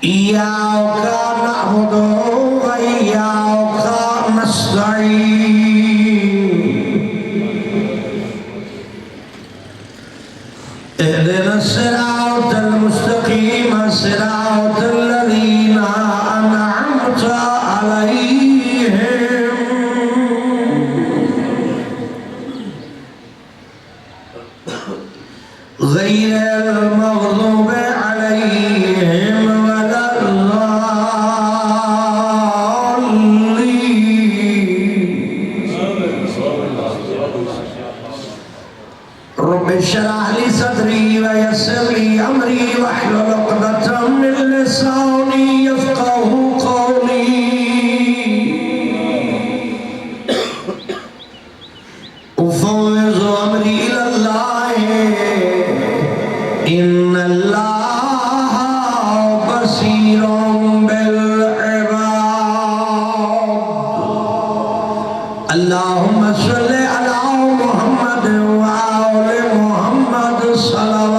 إياك نعبد وإياك نستعين اهدنا الصراط المستقيم صراط الذين أنعمت عليهم غير المغضوب عليهم ولا الضالين رب اشرح لي صدري ويسر لي أمري واحلل عقدة من لساني يفقهوا قولي أفوض أمري إلى الله إن الله بصير بالعباد اللهم صل على محمد وآل محمد صلوات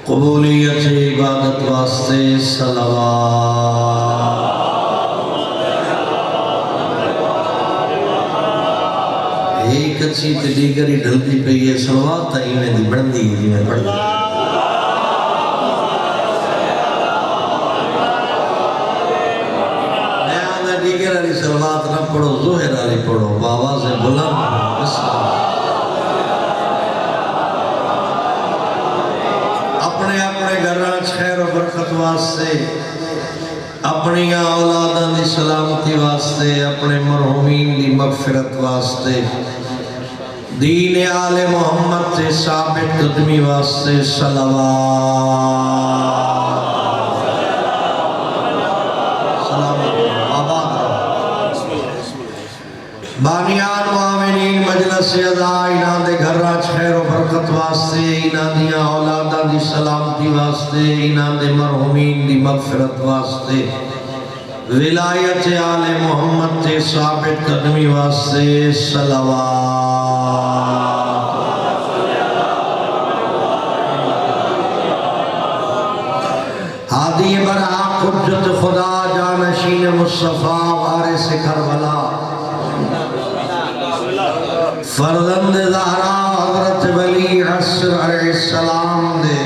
قبولیت عبادت واسطے صلوات ایک اچھی تدیگری ڈھلتی پہ یہ صلوات تاہی میں دی بڑھندی ہے میں پڑھ دی نیانا دیگر علی صلوات نہ پڑھو ظہر علی پڑھو آواز بلند اپنے اپنے گھران خیر و برکت واسطے اپنی اولاداں دی سلامتی واسطے اپنے مرحومین دی مغفرت واسطے دین آل محمد سے ثابت قدمی واسطے صلوات سلامت آباد بانیان معاملین مجلس ادا انہاں دے گھر راج خیر و برکت واسطے انہاں دیاں اولاداں دی سلامتی واسطے انہاں دے مرحومین دی مغفرت واسطے ولایت آل محمد تے ثابت قدمی واسطے صلوات ہادی برحق حجت خدا جانشین مصطفیٰ وارث کربلا فرزند زہرا حضرت ولی عصر علیہ السلام دے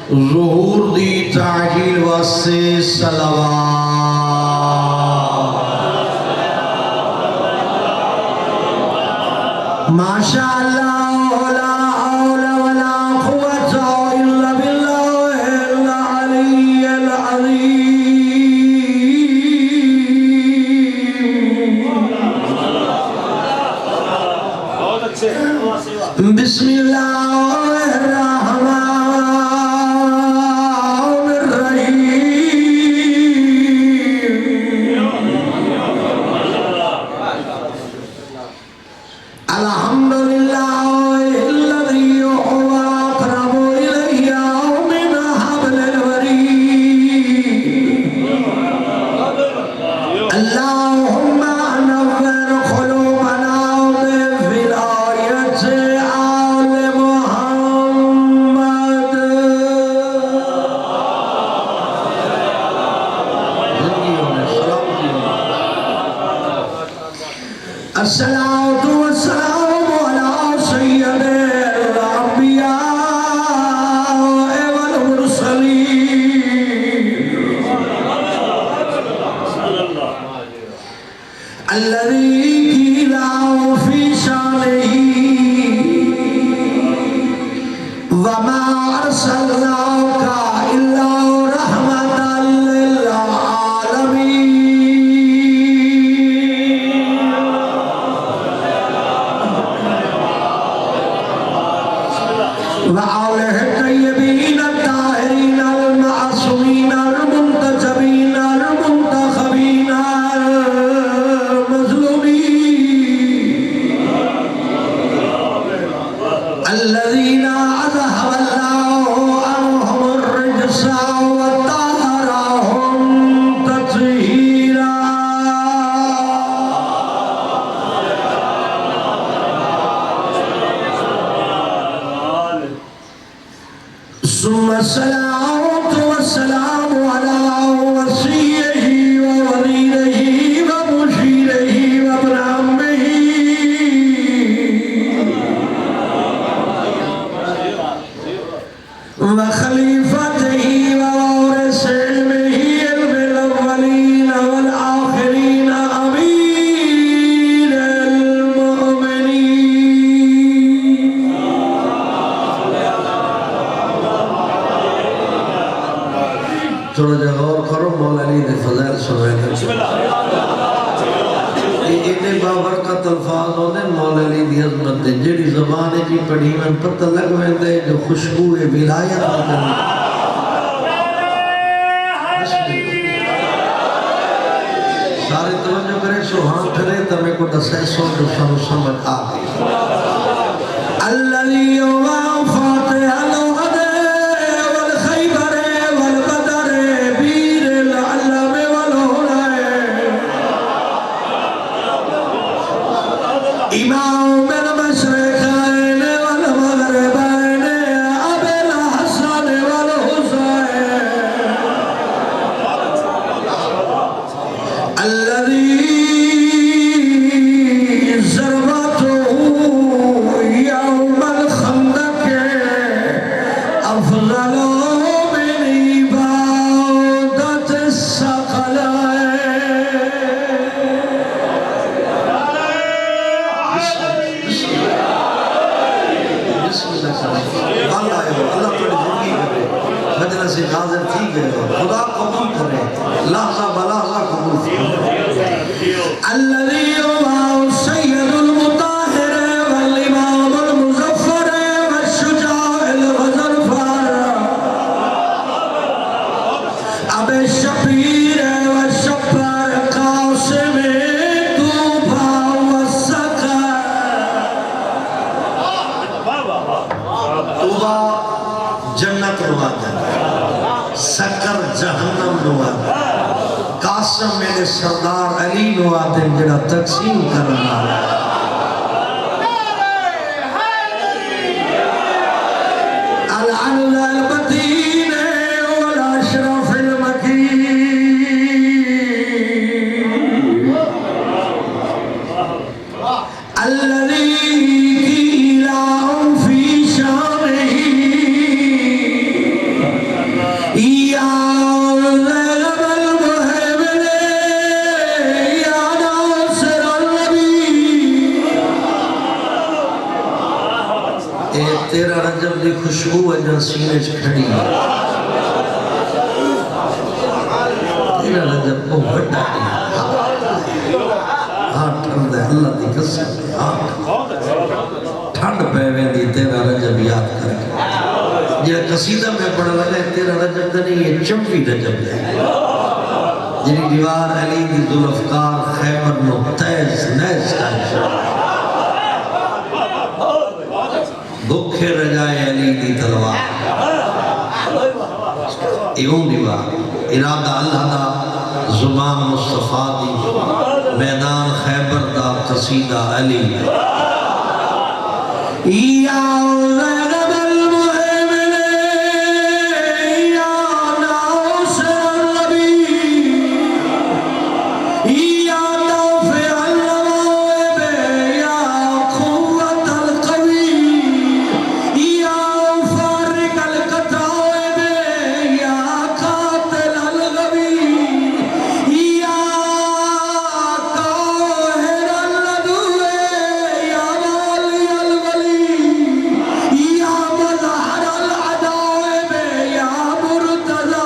ظہور دی تعجیل واسطے صلوات ماشاءاللہ لا حول ولا قوة الا باللہ العلی العظیم بسم اللہ الرحمن الرحیم الحمدللہ الذی هو اقرب الی من حبل الورید اللہم نور قلوبنا بولایت آل محمد الصلاة والسلام على سید الانبیاء والمرسلین الذي قيل في شانه وما أرسلناك إلا رحمة للعالمين توجہ غور کرو مولا علی دے فضائل سنائے بسم اتنے بابرکت الفاظ ہونے مولا علی دی عظمت دے جیڑی زبان جی پڑھی من پتہ لگ ویندے جو خوشبو ولایت کرنی سارے توجہ کرے سبحان کرے تو میں کو دسے سو جو سن سمجھ آ گئی الذی وافات الغد والخیبر والبدر بیر العلم والهدى امام المشرقین والمغربین ابی الحسن والحسین الذي ضربته يوم الخندق أفضل من عبادة الثقلين اللہ تھوڑی زندگی کرے مجلس حاضر تھی گئے خدا قبول کرے لحظہ بلحظہ قبول کرے الذي هو سيد المطهر والإمام المظفر والشجاع الغزنفر أبي الشبير والشبار قاسم طوبى والسكر طوبى جنت نواد سکر جہنم نواد قاسم میرے سردار علی نواد جڑا تقسیم کرنا العلل المدین والاشرف المکین الذي إله في شانه يا غلب المهيمن يا ناصر النبي اے تیرا رجب دی خوشبو اجا سینے چکھڑی تیرا رجب کو بڑا ہاں ٹھنڈ ہے اللہ دی قسم ٹھنڈ پہ ویندی تیرا رجب یاد کر کے یہ قصیدہ میں پڑھ لگا ہے تیرا رجب دا نہیں یہ چموی رجب ہے جنہی دیوار علی دی ذوالفقار خیبر مقتیز نیز کا بکھے رجائے علی دی تلوار ایون دیوار ارادہ اللہ دا زبان مصطفیٰ دی میدان خیبر دا قصیدہ علی یا غرب المہمن یا ناصر النبی یا دافع النوائب یا قوت القوی یا فارق القطائب یا قاتل الغوی یا قاہر العدو یا والی الولی یا مظہر العدائب یا مرتضی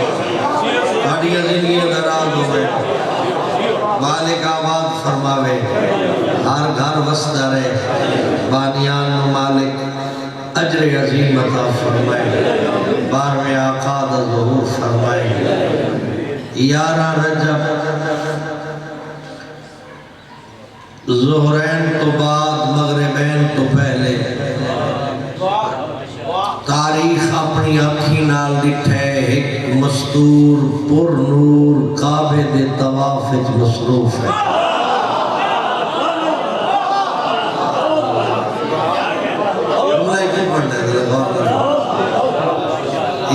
بڑی عزیزی دراز ہوئے مالک آباد فرماوے ہر گھر وسدہ رہے بانیان مالک اجر عظیم عطا فرمائے بارویں آقا دا ظہور فرمائے یارہ رجب ظہرین تو بعد مغربین تو پہلے تاریخ اپنی آنکھی نال ڈٹھے ایک مستور پر نور کعبے دے طواف وچ مصروف ہے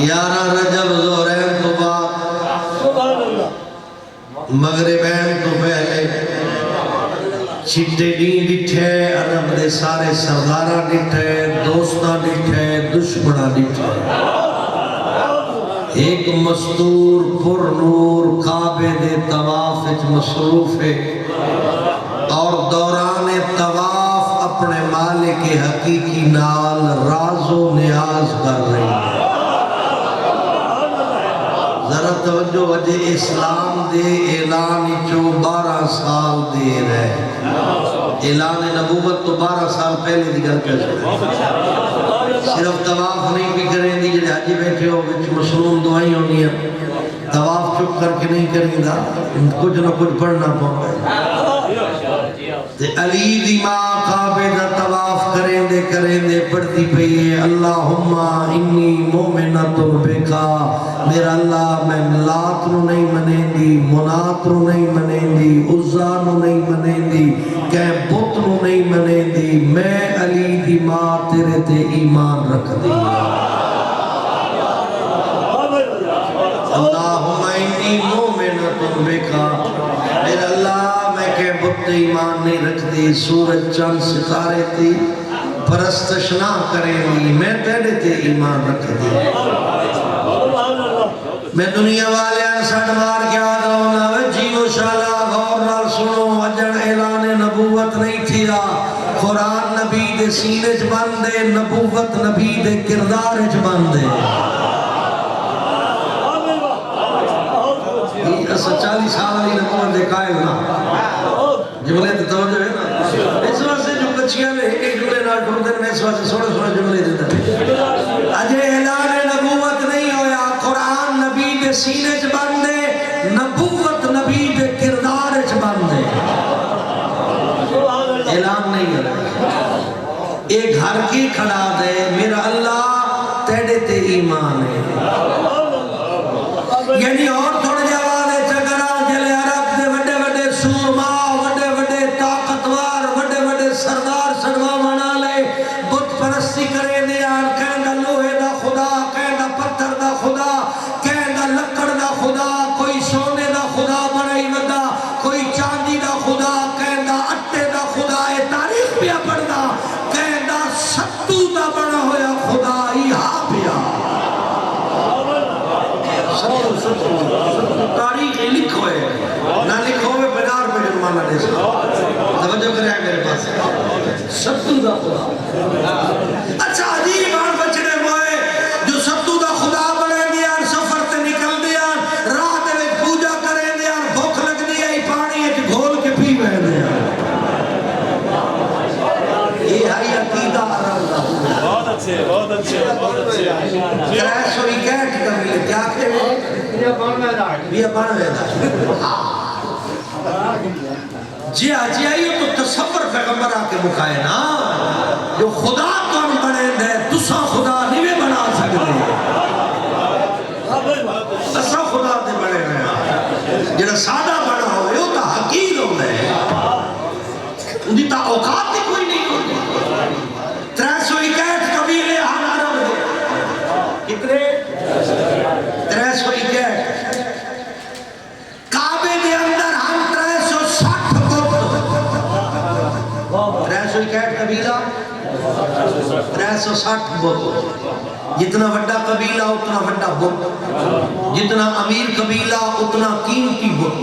یارہ رجب ظہرین تو بعد مغربین تو پہلے چھٹے دین ڈٹھے عرب دے سارے سردارہ ڈٹھے دوستہ ڈٹھے دشمنہ ڈٹھے ایک مستور پر نور کعبے دے طواف وچ مصروف ہے اور دوران طواف اپنے مالک حقیقی نال راز و نیاز کر رہی ہے۔ ذرا توجہ وجہ اسلام دے اعلان چو 12 سال دیر ہے۔ اعلان نبوت تو 12 سال پہلے دی گل کر صرف طواف نہیں بھی کریں دی جڑے حاجی بیٹھے ہو وچ مصروف دعائیں ہونی ہیں، طواف چپ کر کے نہیں کریں دا، کچھ نہ کچھ پڑھنا پڑتا ہے۔ علی دی ماں کعبے دا طواف کریں دے پڑھتی پئی ہے اللہم انی مومنۃ بکا، میرا اللہ میں لات نو نہیں منیں دی، منات نو نہیں منیں دی، عزا نو نہیں منیں دی، کہ بت نو نہیں منیں دی، میں علی دی ماں تیرے تے ایمان رکھ دی۔ اللہم انی مومنۃ بکا، میرا اللہ میں کہ بت ایمان نہیں رکھ دی، سورج چند ستارے تھی پرستش نہ کریں دی، میں تیرے تے ایمان رکھ دی۔ میں دنیا والے سڑ مار کے آدھا ہونا وے جیو شالا غور نال سنو، اجن اعلان نبوت نہیں تھیا، قرآن نبی دے سینے چ بندے، نبوت نبی دے کردار چ بندے۔ 40 سال علی نبوت دے قائل نہ جملے تے توجہ ہے نا، اس واسطے جو کچھیاں نے ایک جملے نال ٹرتے ہیں، اس واسطے سونے سونے جملے دیتا ہے۔ اجے اعلان نبوت نہیں ہویا، قرآن نبی دے سینے چ بندے، نبوت نبی دے کردار چ بندے، اعلان نہیں ہویا۔ ایک گھر کی کھڑا دے میرا اللہ تیرے تے ایمان ہے، یعنی اور تھوڑے جواب ہے چکرا جلے عرب دے وڈے وڈے سورما، وڈے وڈے طاقتوار، وڈے وڈے سردار سڑوا بنا لے، بت پرستی کرے دے آن، کہیں دا لوہے دا خدا، کہیں دا پتھر دا خدا، کہیں دا لکڑ دا خدا، کوئی سونے دا خدا بنائی ودا، کوئی چاندی دا خدا، کہیں دا اٹے دا خدا، اے تاریخ پیا پڑھنا، کہیں دا ستو دا بنا ہویا خدا ہی ہاں پیا۔ تاریخ لکھو ہے، نہ لکھو ہے بنار پہ جرمانہ دے سکتا، توجہ کرے آئے میرے پاس ستو دا خدا۔ اچھا عجیب آن بچنے ہوئے جو ستو دا خدا بنے دیا، سفر تے نکل دیا، رات میں پوجا کرے دیا، بھوک لگ دیا، ہی پانی ایک گھول کے پی بہ دیا۔ یہ ہے عقیدہ عرب دا۔ بہت اچھے، بہت اچھے، بہت اچھے۔ 361 کبھی کیا کہے یہ بن ویدہ جی آئیے تو تصور پیغمبر آکے مکھائے نا، جو خدا کون بنے دے تسا خدا نہیں بنا سکتے، تسا خدا دے بڑے رہے جنہا سادہ بڑا ہوئے وہ تا حقیر ہوئے انہی تا اوقات ہی کوئی نہیں ہوئے۔ 361 قبیلے ہم عرب دے کتنے 361 کعبے دے اندر ہم 360 بت، 361 قبیلہ 360 بت، جتنا وڈا قبیلہ اتنا وڈا بت، جتنا امیر قبیلہ اتنا قیمتی بت۔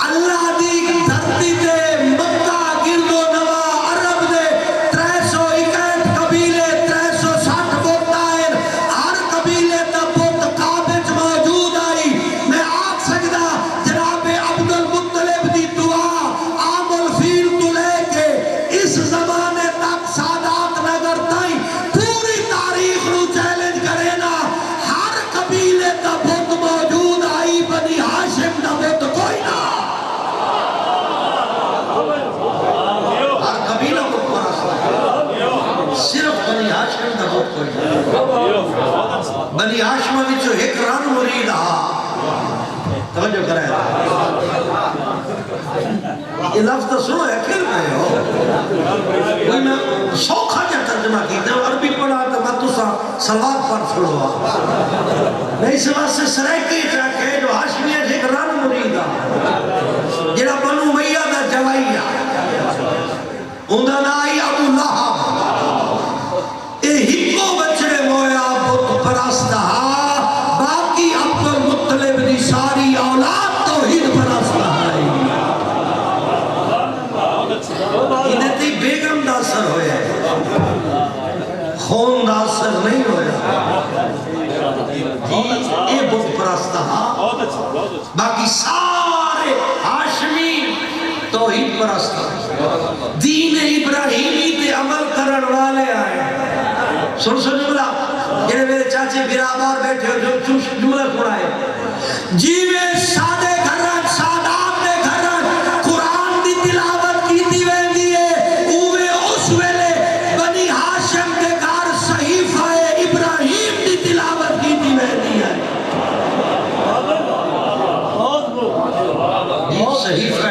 اللہ دی دھرتی دے مکہ گرد و نواح عرب دے 361 قبیلے 360 بت آئے، ہر قبیلے دا بت کعبے چ موجود آئی۔ میں آگ سکتا جناب عبد المطلب دی دعا عام الفیل تو لے کے اس زمانے تک سادات نگر تائیں پوری تاریخ نو چیلنج کرے نا، ہر قبیلے دا بت موجود آئی، بنی ہاشم دا بت کوئی نہ، ہر قبیلہ کو صرف بنی ہاشم دا بت کوئی نہ۔ بنی ہاشم وچوں ایک رن مرید توجہ کرے یہ لفظ تو سنو ہے کھل رہے ہو، کوئی میں سوکھا جا ترجمہ کیتا ہوں، عربی پڑھا تو میں تسا سلوات پڑھ چھوڑوا، میں اس واسطے سرائکی چاکے جو ہاشمیہ ایک رن مرید جڑا بنو امیہ دا جوائیہ اندھا نائی ابو لہب اے ہکو بچڑے مویا بت پرستہ سارے ہاشمی توحید پرست دین ابراہیمی تے عمل کرن والے آئے. سن جملہ جنہیں میرے چاچے برابر بیٹھے ہو جو جملہ سنائے. جیوے سادے گھران سادات دے گھران قرآن دی تلاوت کی دیویں دیئے اوے اس ویلے بنی ہاشم دے گھر صحیفہ ابراہیم دی تلاوت کی دیویں دیئے. صحیفہ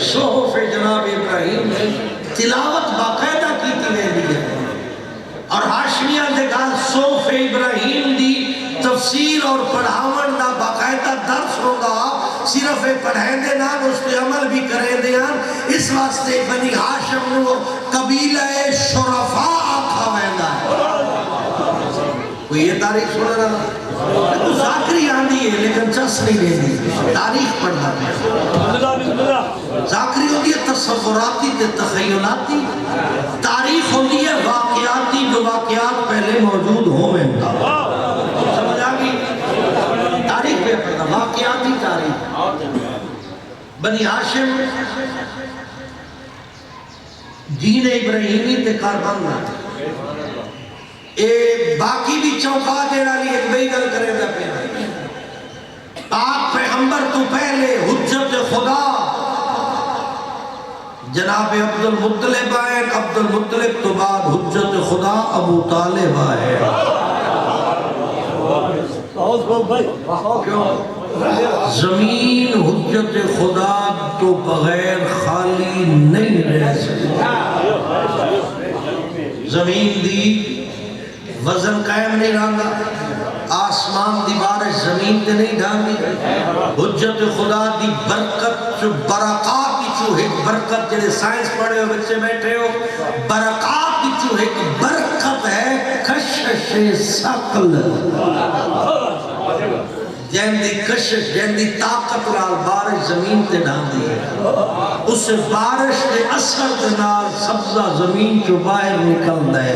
صحف جناب ابراہیم تلاوت باقاعدہ کی دیویں دیئے. اور ہاشمیان دے گھر صحف ابراہیم دی تفسیر اور پڑھاون دا باقاعدہ درس ہوگا. صرف پڑھیں دے نا اس پہ عمل بھی کریں دے نا. اس واسطے بنی ہاشم نو قبیلہ شرفاء آکھا ویندا ہے. کوئی یہ تاریخ سن رہا ہے؟ ذاکری آندی ہے لیکن چس نہیں دے دی. تاریخ پڑھنا ہے. ذاکری ہوتی ہے تصوراتی تے تخیلاتی. تاریخ ہوتی ہے واقعاتی جو واقعات پہلے موجود ہوئے. سمجھ آگئی؟ تاریخ پہ پڑھنا واقعاتی تاریخ. بنی ہاشم دین ابراہیمی تے کاربان نہ باقی بھی چوکا دینا لیے ایک بئی گل کرے گا پہ. آپ پیغمبر تو پہلے حجت خدا جناب عبد المطلب آئے. عبد المطلب تو بعد حجت خدا ابو طالب آئے. زمین حجت خدا تو بغیر خالی نہیں رہ سکتی. زمین دی وزن قائم نہیں رہا. آسمان دی بارش زمین تے نہیں ڈھانگی. حجت خدا دی برکت جو برکات دی جو ایک برکت جنہیں سائنس پڑھے ہو بچے بیٹھے ہو برکات دی جو ایک برکت ہے کشش سقل. جن دی کشش جن دی طاقت نال بارش زمین تے ڈھانگی ہے. اس بارش کے اثر کے نال سبزہ زمین جو باہر نکل ہے.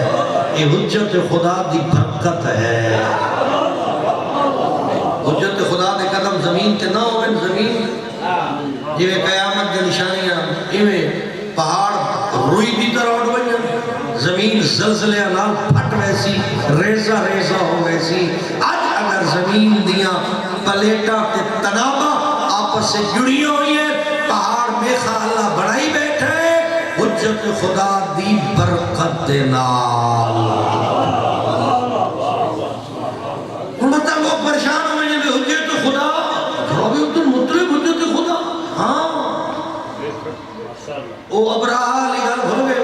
یہ حجت خدا دی برکت ہے. حجت خدا دے قدم زمین تے نہ ہوئے. زمین جویں قیامت دے نشانیاں ایویں پہاڑ روئی دی طرح اڑ وجن. زمین زلزلے نال پھٹ ویسی ریزہ ریزہ ہو ویسی. آج اگر زمین دیاں پلیٹا تے تنابہ آپس سے جڑی ہوئی ہے پہاڑ میخا اللہ بڑھائی بیٹھے حجت خدا دی برکت دے نال. امتہ وہ پریشان ہوئے جب حجت خدا رابی عبد المطلب حجت خدا. ہاں او ابراہ علی گل بھول گئے.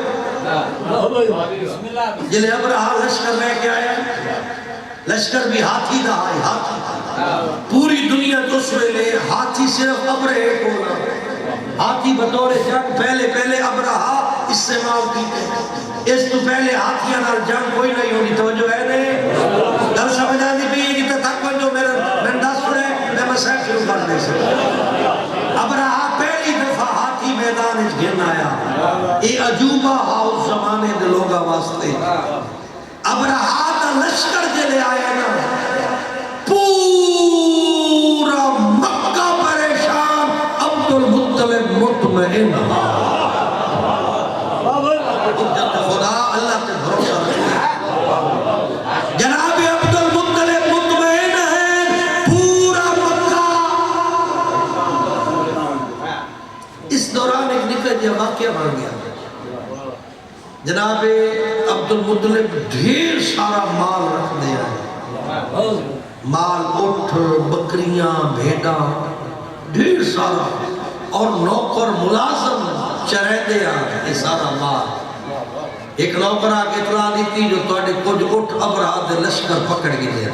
جلے ابراہ لشکر لے کے آیا. لشکر بھی ہاتھی دا آئے. ہاتھی پوری دنیا تو سوئے ہاتھی صرف ابرہ کولا. ہاتھی بطور جنگ پہلے ابراہ استعمال کی تھے. اس تو پہلے ہاتھیاں نال جنگ کوئی نہیں ہونی. توجہ ہے نہیں گل سمجھا دی بھی جتا تک جو میرا دس سنے میں مسائل شروع کر دے سکتا. ابراہ پہلی دفعہ ہاتھی میدان اچ گھن آیا. یہ عجوبہ اس زمانے دے لوگا واسطے. ابراہ دا لشکر جلے آیا نا پورا مکہ پریشان. عبد المطلب مطمئن. حجت خدا اللہ تے بھروسہ رکھے. جناب عبد المطلب مطمئن ہے پورا مکہ. اس دوران ایک نکل جا واقعہ بن گیا. جناب عبد المطلب ڈھیر سارا مال رکھ دیا ہے. مال اٹھ بکریاں بھیڑاں ڈھیر سارا اور نوکر ملازم چرے دیا یہ سارا مال. ایک نوکر آگے اطلاع دیتی جو توڑے کچھ اٹھ ابراہ دے لشکر پکڑ گی دیا.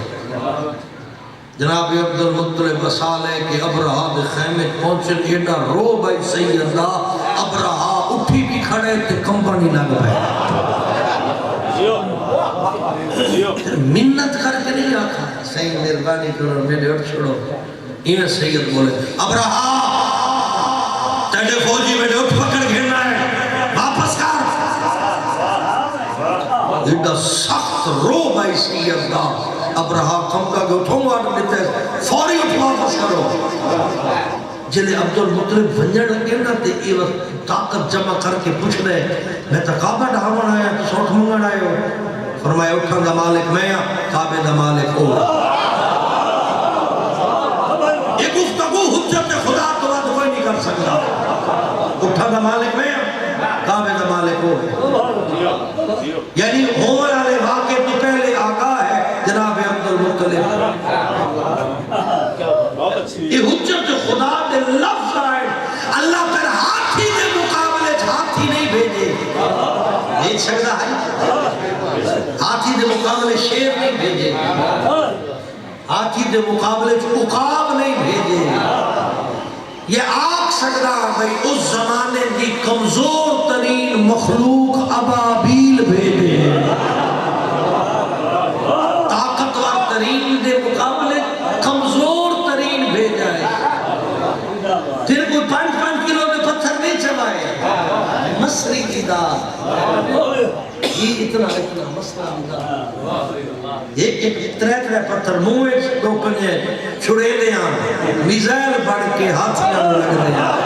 جناب عبد المطلب بسالے کہ ابراہ دے خیمے پہنچن ایڈا رو بھائی سیدہ. ابراہ اٹھی بھی کھڑے تے کمپنی لگ رہے. منت کر کے نہیں آکھا صحیح مہربانی کرو میرے اٹھ چھوڑو. یہ سید بولے ابراہ تیرے فوجی میرے اٹھ پکڑ گھرنا ہے واپس کر. ایڈا سخت رو بھائی سیدہ اب رہا کم کا گو تھوں گا دیتے فوری اٹھوا خوش کرو جلے عبد المطلب ونجڑ لگے نا تے یہ وقت طاقت جمع کر کے پوچھ رہے میں تو کعبہ ڈھاون آیا تو سوٹ منگن آئے ہو فرمایا اٹھن دا مالک میں کعبے دا مالک ہو یہ گفتگو حجت خدا تو بات کوئی نہیں کر سکتا اٹھن دا مالک میں کعبے دا مالک ہو یعنی عمر علیہ واقع تو پہلے آگاہ ہے جناب عبد المطلب یہ حجت خدا دے لفظ آئے اللہ پر ہاتھی دے مقابلے ہاتھی نہیں بھیجے ایک شکدہ ہے ہاتھی دے مقابلے شیر نہیں بھیجے ہاتھی دے مقابلے عقاب نہیں بھیجے یہ آگ سکتا بھئی اس زمانے دی کمزور ترین مخلوق ابابیل بھیجے طاقتور ترین دے مقابلے کمزور ترین بھیجا ہے پھر کوئی 5 کلو میں پتھر نہیں چبائے مصری کی داد یہ اتنا مسئلہ داد ایک ترے پتھر موے دو کنجے چھڑے دے آن میزائل بڑھ کے ہاتھیاں لگ دے آن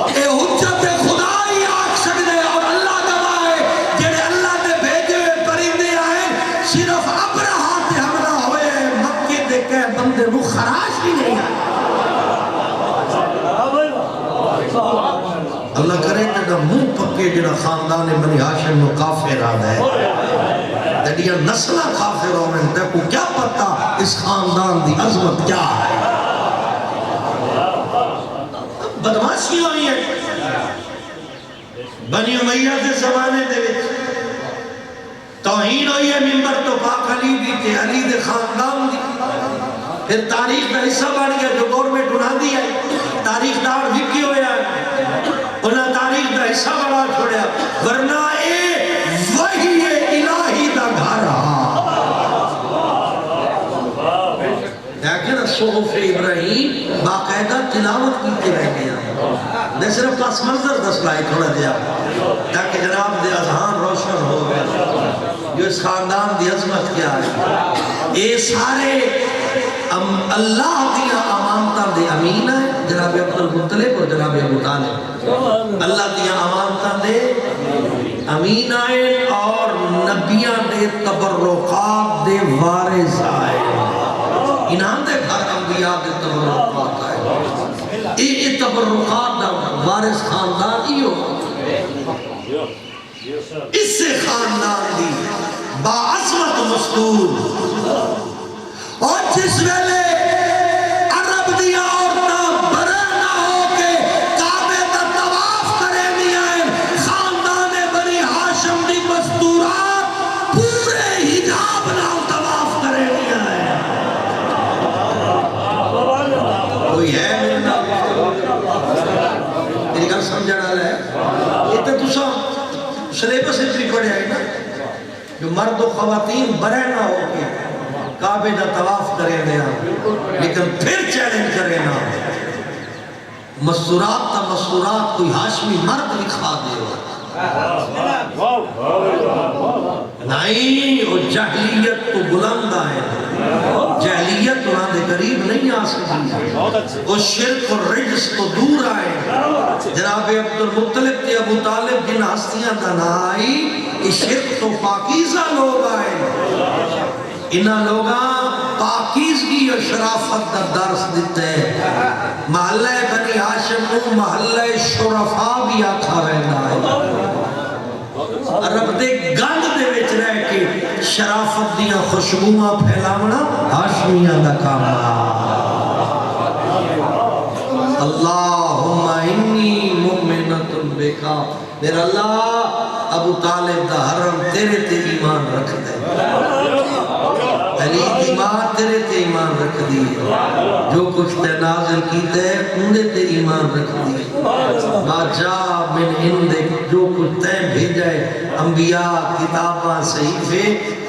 اے حجت خدای آگ سکتے اور اللہ دبائے جنہیں اللہ نے بھیجے ہوئے پرندے آئے صرف ابرہا تے حملہ ہوئے مکے دے کے بندے وہ خراش ہی نہیں آئے اللہ کرے کہ منہ پکے جنہ خاندان بنی ہاشم و کافر آدھے تیڑیاں نسلہ کافر ہونے تے کو کیا پتا اس خاندان دی عظمت کیا ہے بدماشی ہوئی ہے بنی امیہ دے زمانے دے وچ توہین ہوئی ہے منبر تو پاک علی دی تے علی دے خاندان دی پھر تاریخ دا حصہ بڑھ گیا جو گورنمنٹ اٹھا دی ہے تاریخ دار وکی ہویا ہے انہاں تاریخ دا حصہ بڑھا چھوڑیا ورنہ اے وحی الہی دا گھر لیکن صحف ابراہیم باقاعدہ تلاوت کی رہ گیا میں صرف پاس منظر دس لائی تھوڑا دیا تاکہ جناب دے اذہان روشن ہو گئے جو اس خاندان دی عظمت کیا ہے یہ سارے اللہ دیا امانتہ دے امین ہے جناب عبد المطلب اور جناب ابو طالب اللہ دیا امانتہ دے امین آئے اور نبیاں دے تبرکات دے وارث آئے انہاں دے گھر انبیاء دے تبرکات آئے یہ تبرکات دا وارث خاندان ہی ہو اس سے خاندان دی باعظمت مستور اور جس ویلے عرب دیا عورتاں برے نہ ہو کے کعبے کا طواف کرے نہیں آئے خاندان بنی ہاشم دی مستورات پورے حجاب نہ طواف کرے نہیں آئے کوئی ہے میرے نام میری گل سمجھا ڈالا ہے یہ تو تسا سلیبس اتنی پڑھے آئے نا جو مرد و خواتین برے نہ ہو کے کعبے دا طواف کرے دیا لیکن پھر چیلنج کرے نا مستورات تا مستورات کوئی ہاشمی مرد لکھا دے ہو نہیں وہ جہلیت تو بلند آئے جہلیت انہاں دے قریب نہیں آ سکتی وہ شرک اور رجس تو دور آئے جناب عبد المطلب تے ابو طالب جن ہستیاں دا نہ آئی یہ شرک تو پاکیزہ لوگ آئے انہاں لوگاں پاکیزگی اور شرافت دا درس دیتے ہیں محلہ بنی ہاشم کو محلہ شرفا بھی آکھا رہنا ہے عرب دے گند دے وچ رہ کے شرافت دیاں خوشبوواں پھیلاونا ہاشمیاں دا کام اللہم انی مؤمنۃ بکا میرا اللہ ابو طالب دا حرم تیرے تے ایمان رکھ دے علی دی ماں تیرے تے ایمان رکھ دی جو کچھ تے نازل کیتے انہیں تے ایمان رکھ دی ما جا من ہندک جو کچھ تے بھیجائے انبیاء کتاباں صحیفے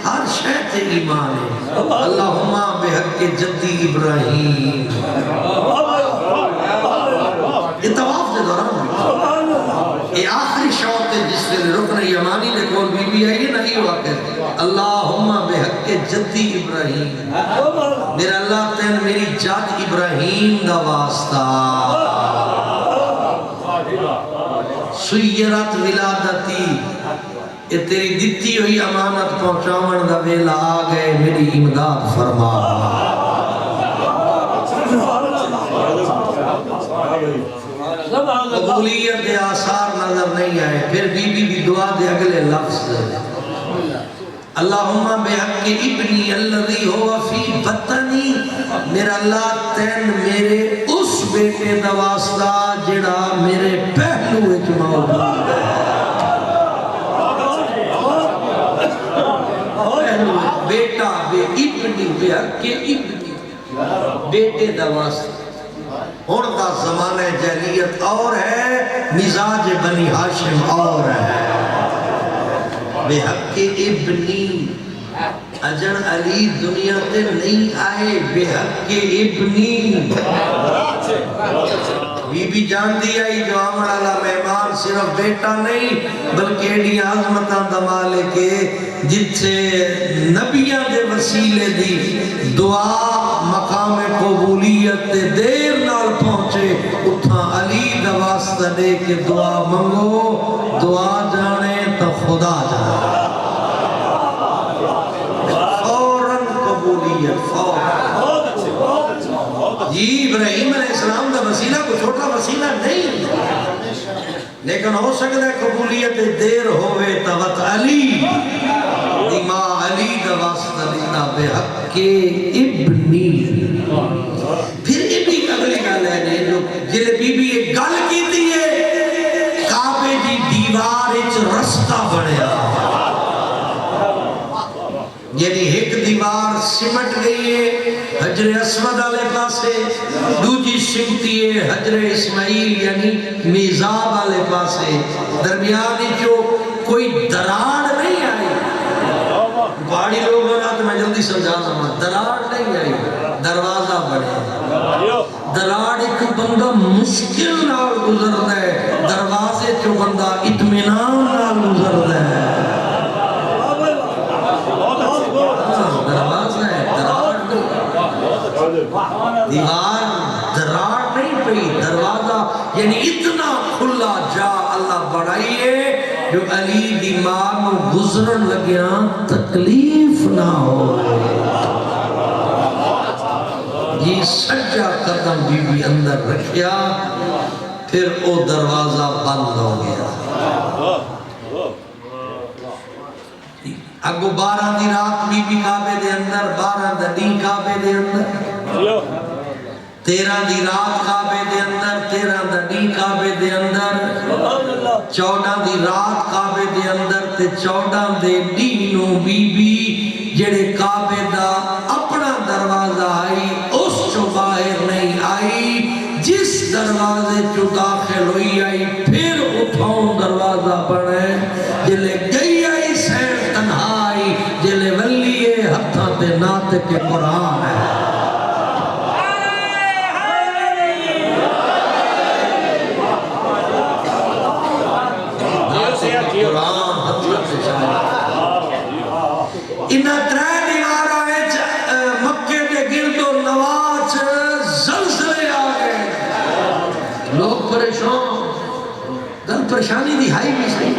ہر شے تے ایمان ہے اللہم بحق جدی ابراہیم یہ طواف دے دوران یہ آخری شوق ہے جس سے رکن یمانی نے کون بی بی آئی نہیں ہوا کہتے اللہم جدی ابراہیم میرا اللہ تین میری جد ابراہیم دا واسطہ سیرت ولادتی یہ تیری دتی ہوئی امانت پہنچاون دا ویلا آ گئے میری امداد فرما قبولیت دے آثار نظر نہیں آئے پھر بی بی بھی دعا دے اگلے لفظ اللہم بحق ابنی الذی ہوا فی بطنی میرا اللہ تین میرے اس بیٹے دا واسطہ جڑا میرے پہلو وچ موجود ہے بیٹا بے ابنی بحق ابنی بیٹے دا واسطہ اور دا زمانہ جاہلیت اور ہے مزاج بنی ہاشم اور ہے بے حق ابنی اجن علی دنیا تے نہیں آئے بے حق ابنی بی بی جان دی آئی جو آمن اللہ مہمان صرف بیٹا نہیں بلکہ ایڈی عظمتاں دا مالک جتھے نبیان دے وسیلے دی دعا مقام قبولیت دیر نال پہنچے اتھا علی دا واسطہ دے کے دعا منگو دعا جانے تو خدا جانے فوراً قبولیت فوراً جی ابراہیم علیہ السلام دا وسیلہ کو چھوٹا وسیلہ نہیں لیکن ہو سکتا ہے قبولیت دیر ہوئے توت علی ماں علی دا واسطہ دینا بے حق ابنی پھر ابنی اگلی گل ہے جلے بی بی ایک گل کی دیئے کعبے دی دیوار اچ رستہ بڑھیا یعنی ایک دیوار سمٹ گئی ہے حجر اسود والے پاسے دوجی سمٹی ہے حجر اسماعیل یعنی میزاب والے پاسے درمیانی جو کوئی دراڑ نہیں آئی پہاڑی لوگ ہونا تو میں جلدی سمجھا سکتا دراڑ نہیں آئی دروازہ بڑھے دراڑ ایک بندہ مشکل نال گزرتا ہے دروازے جو بندہ اطمینان نال گزرتا ہے دروازہ ہے دراڑ نہیں دیوار دراڑ نہیں پئی دروازہ یعنی اتنا کھلا جا اللہ بڑھائیے جو علی دی ماں نو گزرن لگیا تکلیف نہ ہو یہ سجا قدم بی بی اندر رکھیا پھر او دروازہ بند ہو گیا اگو 12 دی رات بی بی کعبے دے اندر 12 دی کعبے دے اندر 13 دی رات کعبے دے اندر 13 دی کعبے دے اندر 14 دی رات کعبے دے اندر تے 14 دے دینوں بی بی جڑے کعبے دا اپنا دروازہ آئی اس چو باہر نہیں آئی جس دروازے چو داخل ہوئی آئی پھر اٹھاؤں دروازہ بڑھے جلے گئی آئی سیر تنہائی جلے ولیے ہتھاں تے نات کے قرآن ہے انہا ترے دیوارہ وچ مکے دے گرد و نواز زلزلے آ گئے لوگ پریشان گل پریشانی دی ہائی بھی صحیح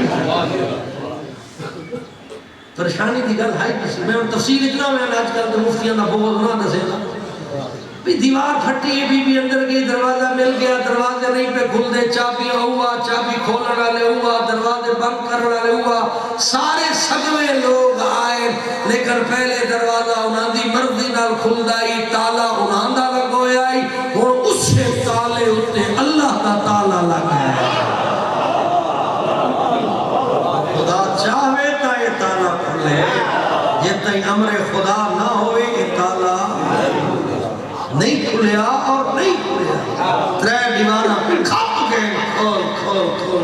پریشانی دی گل ہائی بھی صحیح میں ان تفصیل اتنا میں آج کل تو مفتیاں دا بہت نہ دسے گا دیوار پھٹی ہے بی بی اندر گئی دروازہ مل گیا دروازے نہیں پہ کھل دے چابیاں ہوا چابی کھولنے والے ہوا دروازے بند کرنے والے ہوا سارے سگوے لوگ آئے لیکن پہلے دروازہ انہاں دی مرضی نال کھل دائی تالا انہاں دا لگویا آئی اور اسے تالے ہوتے اللہ کا تالا لگا ہے خدا چاہے تا یہ تالا کھلے یہ تائی امر خدا نہ ہوئے یہ تالا نہیں کھلیا اور نہیں کھلیا ترے دیوارہ پھر کھاپ گئے کھول کھول کھول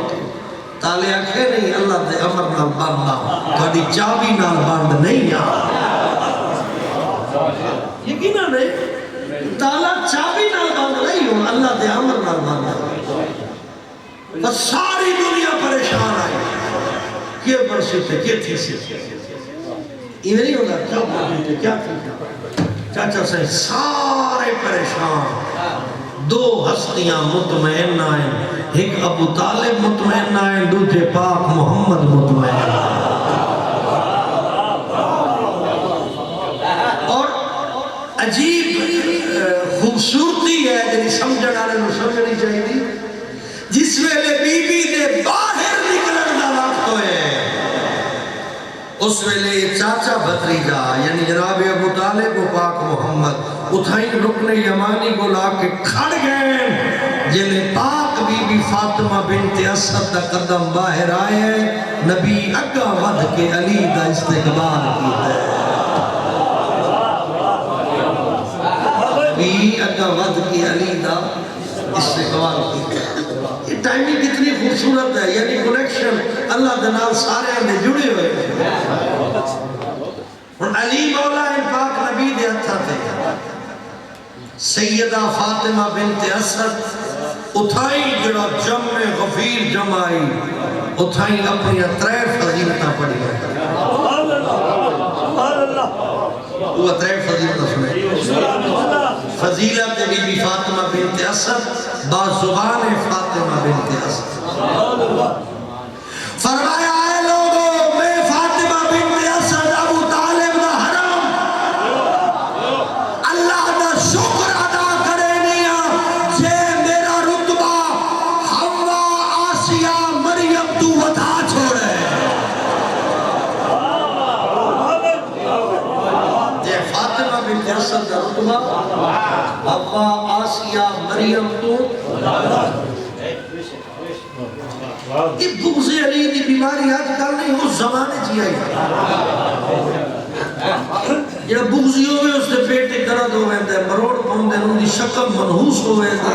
تالے آکھے نہیں اللہ دے امر نال باندھا کھڑی چابی نال باندھ نہیں آ یقینا نہیں تالا چابی نال باندھ نہیں ہو اللہ دے امر نال باندھا بس ساری دنیا پریشان آئی کیا برسی تھے کیا تھی سی یہ نہیں ہوتا کیا بیٹے کیا چاچا سے سارے پریشان دو ہستیاں مطمئن ہیں ایک ابو طالب مطمئن ہیں دوسرے پاک محمد مطمئن اور عجیب خوبصورتی ہے جنہی سمجھن والے نوں سمجھنی چاہیے جس ویلے بی بی دے باہر نکلن دا وقت ہوئے اس ویلے چاچا بھتریجا یعنی جناب ابو طالب و پاک محمد اتھائیں رکن یمانی کو لا کے کھڑ گئے جنہیں پاک بی بی فاطمہ بنت اسد دا قدم باہر آئے نبی اگا ود کے علی دا استقبال کیتا ہے نبی اگا ود کے علی دا استقبال کیتا ہے یہ ٹائمنگ کتنی خوبصورت ہے یعنی کنیکشن اللہ دنال سارے میں جڑے ہوئے اور علی مولا ان پاک نبی دے ہتھا تھے سیدہ فاطمہ بنت اسد اتھائی جڑا جمع غفیر جمعائی اتھائی اپنی ترے فضیلتہ پڑھی ہے وہ ترے فضیلتہ سنے فضیلت بی بی فاطمہ بنت اسد بازبان فاطمہ بنت اسد فرمایا اے لوگوں میں فاطمہ بنت اسد ابو طالب دا حرم اللہ دا شکر ادا کرے نیا جے میرا رتبہ حوا آسیہ مریم تو ودا چھوڑے جے فاطمہ بنت اسد دا رتبہ حوا آسیہ مریم تو یہ بغض علی دی بیماری آج کل نہیں اس زمانے جی آئی یہ بغضی ہوئے اس نے پیٹے درد ہوئے تھے مروڑ پہنڈے ان کی شکل منحوس ہوئے تھے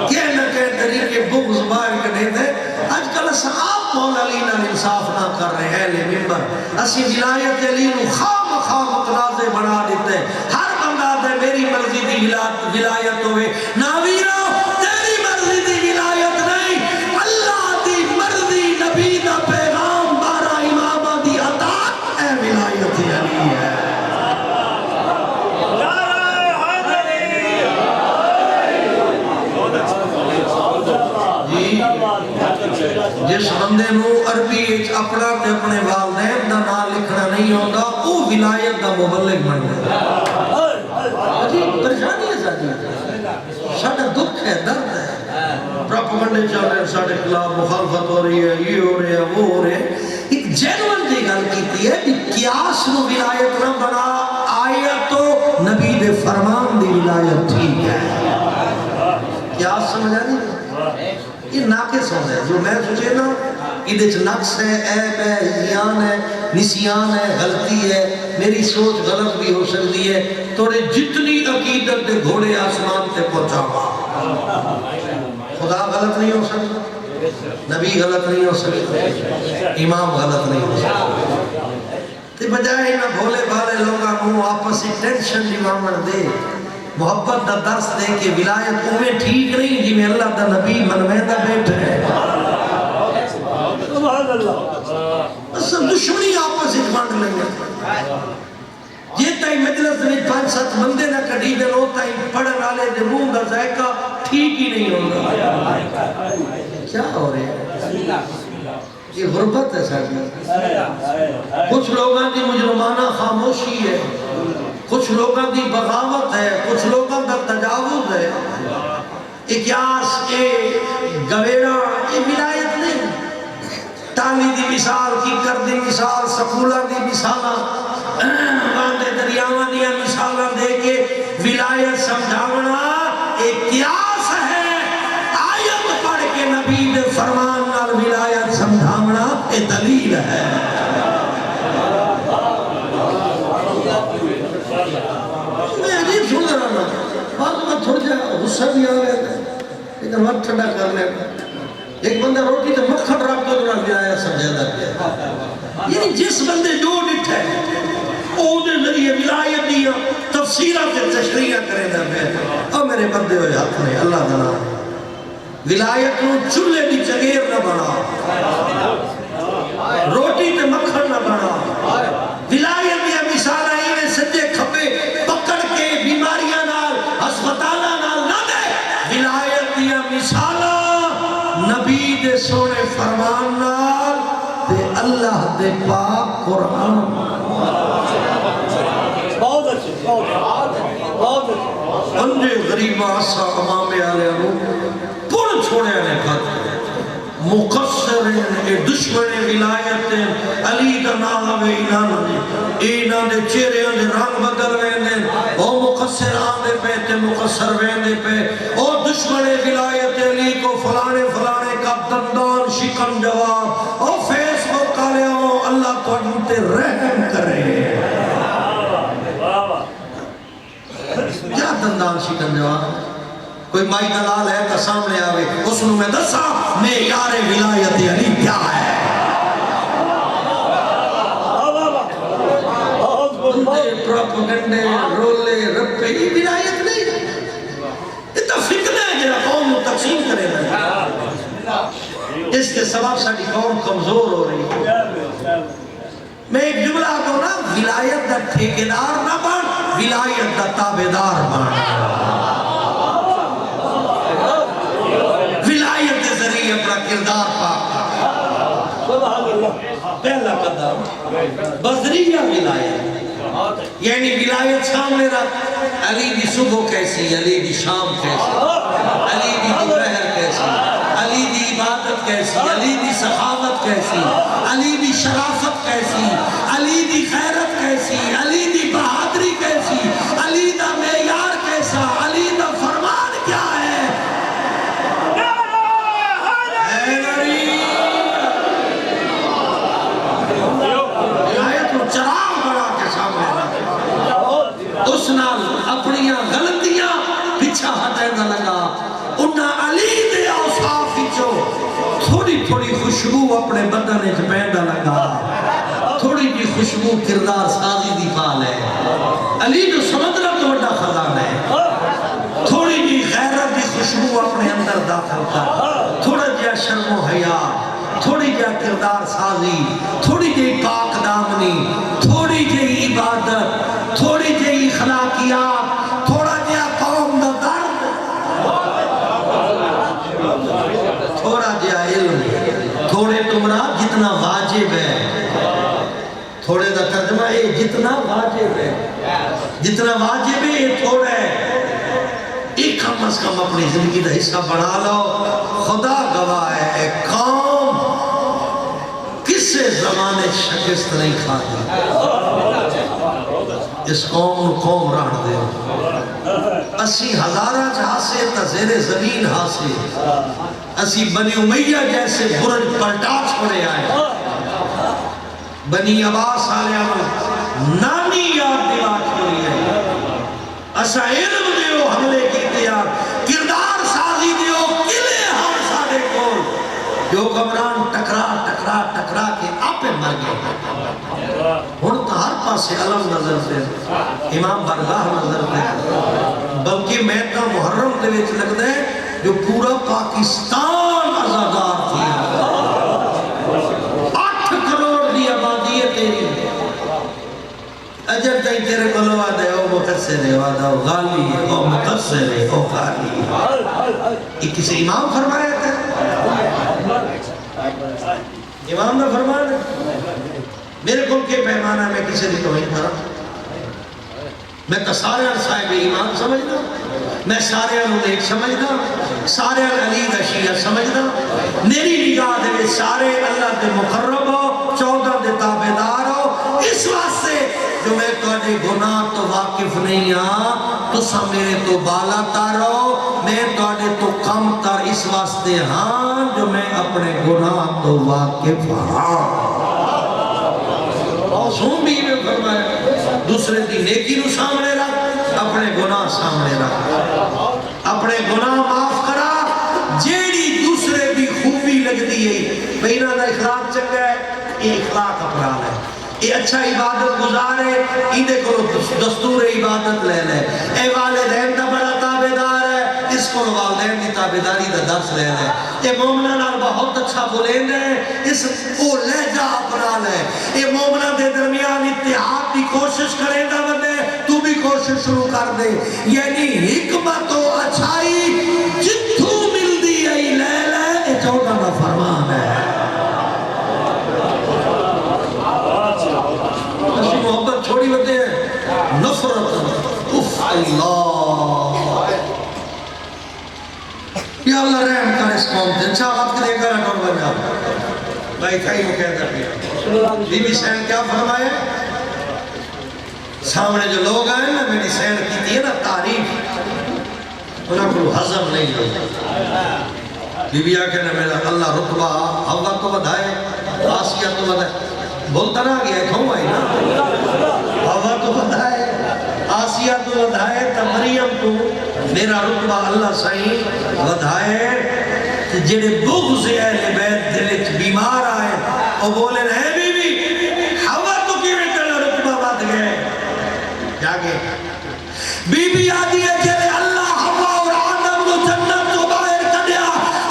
کہہ نہ کہہ طریقے بغض باہر کرنے تھے آج کل آپ مولا علی نہ انصاف نہ کر رہے ہیں اہل ممبر اسی ولایت علی نو خام خام متنازع بنا دیتے ہر بندہ دے میری مرضی دی ولایت ہوئے ناویرہ تیری مرضی دی ولایت نہیں اللہ دی مرضی نبی دا پیغام بارہ امامہ دی اطاعت اے ولایت علی ہے جس بندے نو عربی اپنا تے اپنے والدین دا نام لکھنا نہیں ہوتا وہ ولایت دا مبلغ بن گیا پریشانی ہے ساڑھا دکھ ہے درد ہے پراپگنڈے چل رہے ہیں ساڑھے خلاف مخالفت ہو رہی ہے یہ ہو رہے ہیں وہ ہو رہے ہیں ایک جینون دی گل کیتی ہے کہ قیاس نو ولایت نہ بنا آیا تو نبی دے فرمان دی ولایت ٹھیک ہے قیاس سمجھا نہیں یہ ناقص ہوتا ہے جو میں سوچے نا یہ نقص ہے عیب ہے زیان ہے نسیان ہے غلطی ہے میری سوچ غلط بھی ہو سکتی ہے توڑے جتنی عقیدت دے گھوڑے آسمان تے پہنچاوا خدا غلط نہیں ہو سکتا نبی غلط نہیں ہو سکتا امام غلط نہیں ہو سکتا تے بجائے نہ بھولے بھالے لوگاں کو آپس ہی ٹینشن دیوامن دے محبت دا درس دے کہ ولایت اوے ٹھیک نہیں جی میں اللہ دا نبی منویدہ بیٹھ ہے اصل دشمنی آپس ایک بانڈ لیں یہ تائی مجلس میں 5-7 بندے نہ کڑھی دے لو تائی پڑھن آلے دے منہ دا ذائقہ ٹھیک ہی نہیں ہوگا کیا ہو رہے ہیں یہ غربت ہے ساتھ کچھ لوگاں دی مجرمانہ خاموشی ہے کچھ لوگاں دی بغاوت ہے کچھ لوگاں دا تجاوز ہے اکیاس کے گویرہ یہ ولایت نہیں تالی دی مثال کیکر دی مثال سکولہ دی مثالہ باندے دریاوہ دیا مثالہ دے کے ولایت سمجھاونا ایک قیاس ہے آیت پڑھ کے نبی دے فرمان نال ولایت سمجھاونا ایک دلیل ہے میں عجیب سن رہا نا بعد میں تھوڑ جا غصہ بھی آ گیا تھا لیکن وقت ٹھنڈا کر لے ایک بندہ روٹی تے مکھن رکھ کے انہوں نے ولایت سمجھا دیا یعنی جس بندے جو ڈٹھے او دے ذریعے ولایت دیا تفسیرات تے تشریح کرے دا میں او میرے بندے ہوئے ہاتھ میں اللہ دنا ولایت نو چولہے دی جگیر نہ بنا روٹی تے مکھن نہ بنا رسالہ نبی دے سونے فرمان نال تے اللہ دے پاک قرآن بہت اچھے بہت اچھے انجے غریبہ آسا امام آلے انو پڑ چھوڑے نے کھاتے مقصر اے دشمن ولایت علی دا نام اینا دے چہرے دے رنگ بدل ویندے او مقصر آندے پہ تے مقصر ویندے پہ او دشمن ولایت علی کو فلانے فلانے کا دندان شکن جواب او فیس بک آلے ہو اللہ تو انتے رحم کرے کیا دندان شکن جواب کوئی مائی دلال ہے تو سامنے آوے اس نے میں دسا میں یار ولایت علی کیا ہے بندے پروپیگنڈے رولے رپے یہ ولایت نہیں یہ تو فتنہ ہے جنہا قوم تقسیم کرے گا اس کے سبب ساری قوم کمزور ہو رہی ہے میں ایک جملہ کو نا ولایت دا ٹھیکیدار نہ بن ولایت دا تابعدار بن اپنا کردار پاک پہلا قدم بذریعہ ولایت یعنی ولایت سامنے رکھ علی دی صبح کیسی علی دی شام کیسی علی دی دوپہر کیسی علی دی عبادت کیسی علی دی سخاوت کیسی علی دی شرافت کیسی علی دی خیرت کیسی علی دی بہادری کیسی علی دا معیار کیسا علی دا فرمان کیا ہے چراغ بڑا کے سامنے رکھ اس نال اپنیاں غلطیاں پیچھا ہٹے نہ لگا انہاں علی دے اوصاف وچوں تھوڑی تھوڑی خوشبو اپنے بدن وچ پیندا لگا تھوڑی جی خوشبو کردار سازی دی پال ہے علی جو سمندر تو بڑا خزانہ ہے تھوڑی جی غیرت دی خوشبو اپنے اندر داخل کر تھوڑا جہا شرم و حیا تھوڑی جہا کردار سازی تھوڑی جہی پاک دامنی تھوڑی جہی عبادت تھوڑی جہی اخلاقیات تھوڑا جہا قوم دا درد تھوڑا جہا علم تھوڑے تمرا جتنا واجب ہے تھوڑے دا ترجمہ ہے جتنا واجب ہے جتنا واجب ہے یہ تھوڑا ہے ایک کم از کم اپنی زندگی دا حصہ بنا لو خدا گواہ ہے قوم کسے زمانے شکست نہیں کھاتی اس قوم قوم رہن دے اسی ہزارہ جہاسے تزیر زمین ہاسے اسی بنی امیہ جیسے برج پلٹا چھوڑے آئے بنی عباس آلیاں نانی یاد دلا چھوڑی ہے اسا علم دیو حملے کی تیار کردار سازی دیو کلے ہم ساڑے کول جو کمران ٹکرا ٹکرا ٹکرا کے آپے مر گئے ہن تو ہر پاسے علم نظر دے امام برگاہ نظر دے بلکہ مہتہ محرم دے ویچ لگ دے جو پورا پاکستان ازادار تھی 8 کروڑ دی آبادی ہے تیری اجر تائیں تیرے کلو آدھے او مقصر ہے وعدہ او غالی ہے او مقصر ہے او غالی ہے یہ کسی امام فرمایا تھا امام نے فرمایا میرے کل کے پیمانہ میں کسی نے توہین کرا میں تو سارے صاحب ایمان سمجھنا میں سارے نیک سمجھنا سارے علی دا شیعہ سمجھنا میری نگاہ دے سارے اللہ دے مقرب ہو 14 دے تابعدار ہو اس واسطے جو میں تواڈے گناہ تو واقف نہیں ہاں تو سا میرے تو بالا تر ہو میں تواڈے تو کم تر اس واسطے ہاں جو میں اپنے گناہ تو واقف ہاں معصوم بھی میں فرمایا دوسرے دی نیکی نو سامنے رکھ اپنے گناہ سامنے رکھ اپنے گناہ معاف کرا جیڑی دوسرے دی خوبی لگ دی ہے بینہ دا اخلاق چنگا ہے یہ اخلاق اپنا ہے یہ اچھا عبادت گزار ہے ایدے کو دستور عبادت لے لے اے والدین دا بڑا تابعدار ہے اس کو والدین دی تابعداری دا درس لے لے اے مومنہ نال بہت اچھا بولیں گے اس کو لہجہ اپنا لے اے مومنہ دے درمیان اتحاد دی کوشش کریں گا بندے تو بھی کوشش شروع کر دے یعنی حکمت و اچھائی جتھوں مل دی یا اللہ رحم کر اس قوم سے اچھا وقت لے کر اٹھور بن جاؤ بھائی تھا ہی وہ کہتا پیا بی بی سین کیا فرمائے سامنے جو لوگ آئے نا میری سین کی تھی نا تعریف انہاں کو حضم نہیں ہوتا بی بی آکے نے میرا اللہ رتبہ حوا تو بدھائے آسیہ تو بدھائے بولتا نہ گیا کھوں بھائی نا حوا تو بدھائے آسیہ تو بدھائے تا مریم کو میرا رتبہ اللہ صحیح بدھائے جنہیں بغض اہل بیت دلچ بیمار آئے اور بولے اے بی بی حوا تو کی میں تیرا رتبہ بدھ گئے کیا گئے بی بی آدھی ہے جنہیں اللہ حوا اور آدم کو جنت تو باہر کڑیا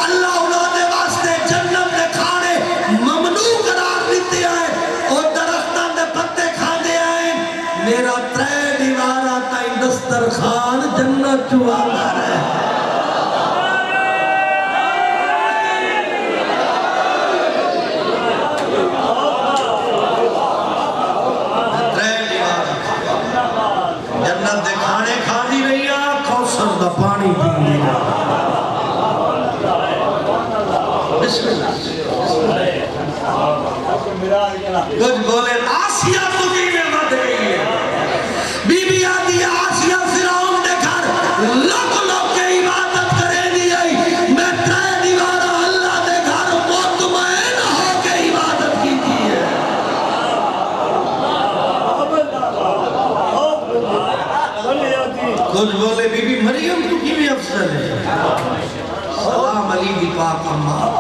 اللہ انہوں نے واسطے جنت دے کھانے ممنوع قرار دیتے آئے اور درختان دے پتے کھانے آئے میرا ترے دیوارہ تائیں دسترخوان جنت چوانا رہے جنت دے کھانے کھا دی رہی کوثر دا پانی پی لیا بسم اللہ کچھ بولے آسیہ تو کی میں بات گئی ہے بی بی آدھی ہے آسیہ فرعون دے گھر لوگ لوگ کے عبادت کرے دی آئی میں ترے دیوارہ اللہ دے گھر مطمئن ہو کے عبادت کی تھی ہے کچھ بولے بی بی مریم تو کی بھی افسر ہے سلام علی دی پاک اماں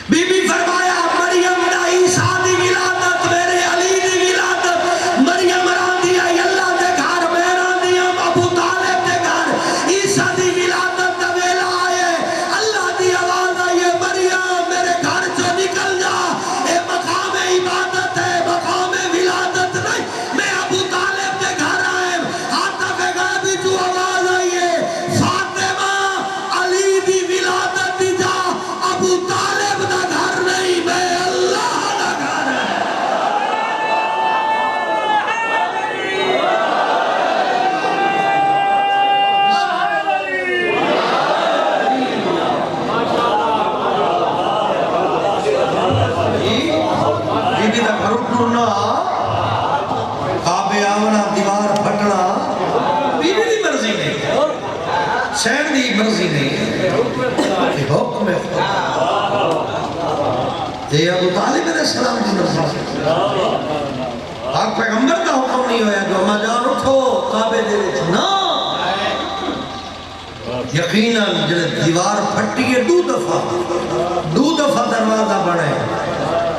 بی بی فرمایا مریم دا عیسیٰ دی ولادت میرے علی دی ولادت مریم ران دیا اللہ دے گھر میران دیا ابو طالب دے گھر عیسیٰ دی ولادت دا ویلا آئے اللہ دی آواز آئے مریم میرے گھر جو نکل جا اے مقام عبادت ہے مقام ولادت نہیں میں ابو طالب دے گھر آئے آتا پہ گھر بھی جو آواز آئے فاطمہ علی دی ولادت دی جا ابو طالب دا گھر نہیں میں اللہ دا گھر ہے بی بی دا گھر اٹھنا کعبے آونا دیوار پھٹنا بی بی دی مرضی نہیں سین دی مرضی نہیں حکم خدا یہ ابو طالب علیہ السلام کی مرضی آگ پیغمبر کا حکم نہیں ہویا جو اما جان اٹھو کعبے دے وچ نا یقیناً جب دیوار پھٹی ہے دو دفعہ دروازہ بڑھے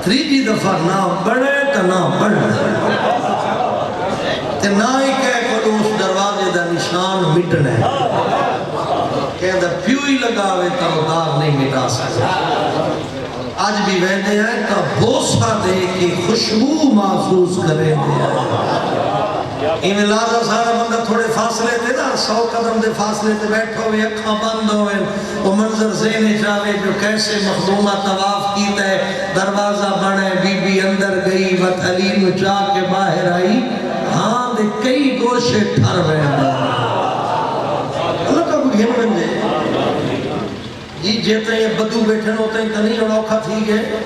تریجی دفعہ نہ بڑھے تو نہ بڑھے تے نہ ہی کہہ کو اس دروازے دا نشان مٹنے کہہ دا پیو ہی لگاوے تو دار نہیں مٹا سکتا آج بھی ویندے ہیں تو بوسہ دے کی خوشبو محسوس کریں دے انہیں لازہ سارا بندہ تھوڑے فاصلے تھے نا 100 قدم دے فاصلے تھے بیٹھو ہوئے اکھاں بند ہوئے وہ منظر ذہنے چاہے جو کیسے مخدومہ طواف کیتا ہے دروازہ بڑھے بی بی اندر گئی وقت علی نو چاہ کے باہر آئی ہاں دے کئی گوشے ٹھر رہے ہیں اللہ کا کوئی گھن بن جائے جی جیتے ہیں بدو بیٹھن ہوتے ہیں تنہی اڑوکھا تھی گئے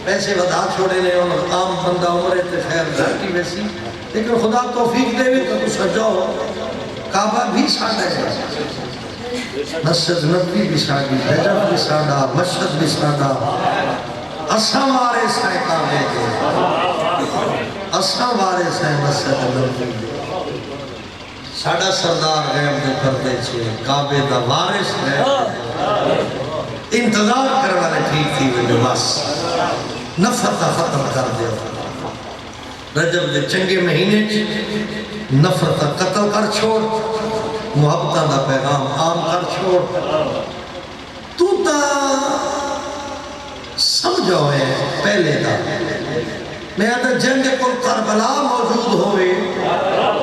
پیسے ودا چھوڑے نے اور عام بندہ عمرے تے خیر دھرٹی ویسی لیکن خدا توفیق دے بھی تو سجاؤ کعبہ بھی ساڑھا ہے مسجد نبی بھی ساڑھی رجب بھی ساڑھا مسجد بھی ساڑھا اساں وارث ہیں کعبے کے اساں وارث ہیں مسجد نبی ساڑھا سردار غیب دے پردے چھے کعبے دا وارث ہے انتظار کروانے ٹھیک تھی وہ بس نفرت ختم کر دے رجب دے چنگے مہینے نفرت قتل کر چھوڑ محبتہ دا پیغام عام کر چھوڑ تو تا سمجھو ہے پہلے دا میں آدھا جنگ کو کربلا موجود ہوئے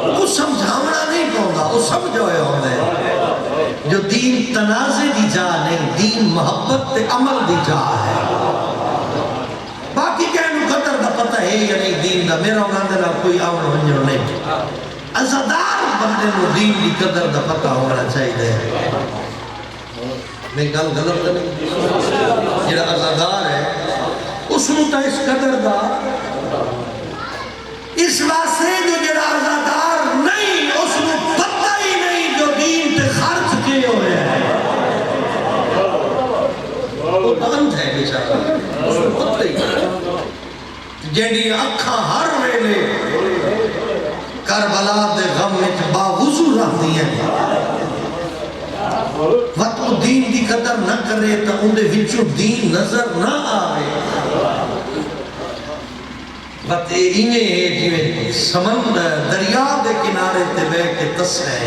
وہ سمجھاونا نہیں کہوں گا وہ سمجھو ہے ہوئے جو دین تنازع دی جا نہیں دین محبت تے عمل دی جا ہے باقی کہنو قدر دا پتہ ہے یا نہیں دین دا میرا انہوں کوئی آمن ونجر نہیں ازادار بندے نو دین دی قدر دا پتہ ہونا چاہیے میں گل غلط نہیں جڑا عزادار ہے اس نو تا اس قدر دا اس واسطے جو جڑا عزادار نہیں اس نو پتہ ہی نہیں جو دین تے خرچ کیے ہوئے ہیں وہ بند ہے بیچارہ اس نو پتہ ہی نہیں جیڑی اکھاں ہر ویلے کربلا دے غم وچ باوضو رہندی ہیں وقت وہ دین دی قدر نہ کرے تو اندے وچوں دین نظر نہ آئے وقت انہیں جیوے سمندر دریا دے کنارے تے بے کے تس ہے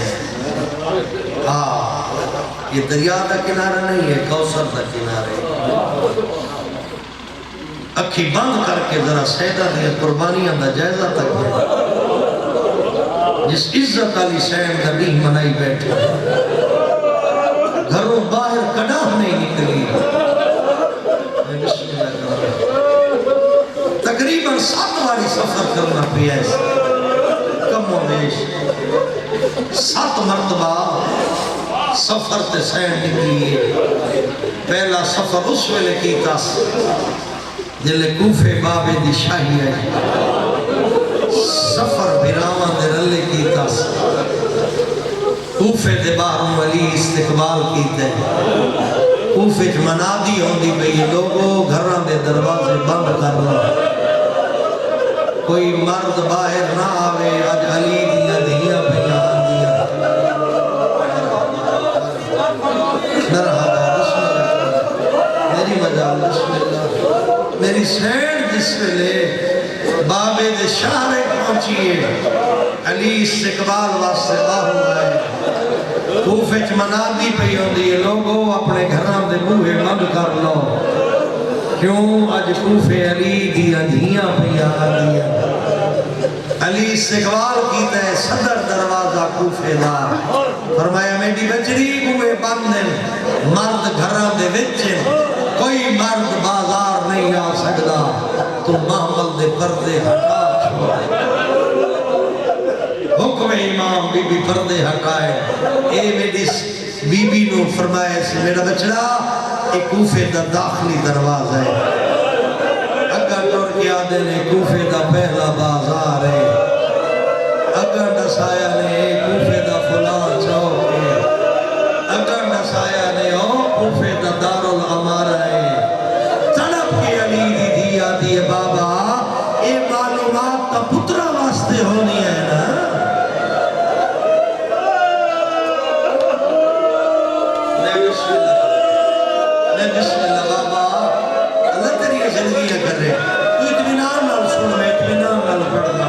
یہ دریا دا کنارہ نہیں ہے کوثر دا کنارے اکھی بند کر کے ذرا سیدہ دیا قربانیاں دا جائزہ تک جس عزت علی سین دا نہیں منائی بیٹھے گھروں باہر کڑاہ نہیں نکلی بسم اللہ کرنا تقریباً 7 باری سفر کرنا پیا ہے کم و بیش 7 مرتبہ سفر تے سین نکلی ہے پہلا سفر اس ویلے کی تاس جلے کوفے بابے دی شاہی ہے سفر بیراوان دے رلے کی تاس کوفے دے باہروں ولی استقبال کیتے کوفے چ منادی ہوندی بھئی لوگوں گھران دے دروازے بند کرنا کوئی مرد باہر نہ آوے آج علی دیا دیا بھیاں دیا مرحبا بسم اللہ میری مجال بسم اللہ میری سین جس ویلے بابے دے شہرے پہنچیے علی استقبال واسطے باہر آئے کوفے چ منادی پئی ہوندی ہے لوگوں اپنے گھران دے بوہے بند کر لو کیوں اج کوفے علی دیا دھیاں پیا دیا علی استقبال کیتا ہے صدر دروازہ کوفے دا فرمایا میری بچری بوہے بند ہیں مرد گھران دے وچیں کوئی مرد بازار نہیں آ سکتا تو محمل دے پردے ہٹا چھوڑے حکم امام بی بی پردے ہٹائے اے میری بی بی نو فرمائے سے میرا بچڑا ایک کوفے دا داخلی دروازہ ہے اگر ٹور کے آدھے نے کوفے دا پہلا بازار ہے اگر نسایا نے کوفے دا فلان چوک ہے اگر نسایا نے کوفے دا دار العمارہ ہے تڑپ کے علی دی دیا دیے بابا اے معلومات تا پترہ واسطے ہونی ہے نا بسم اللہ بابا اللہ تیری زندگیاں کر رہے تو اطمینان نال سن میں اطمینان نال پڑھنا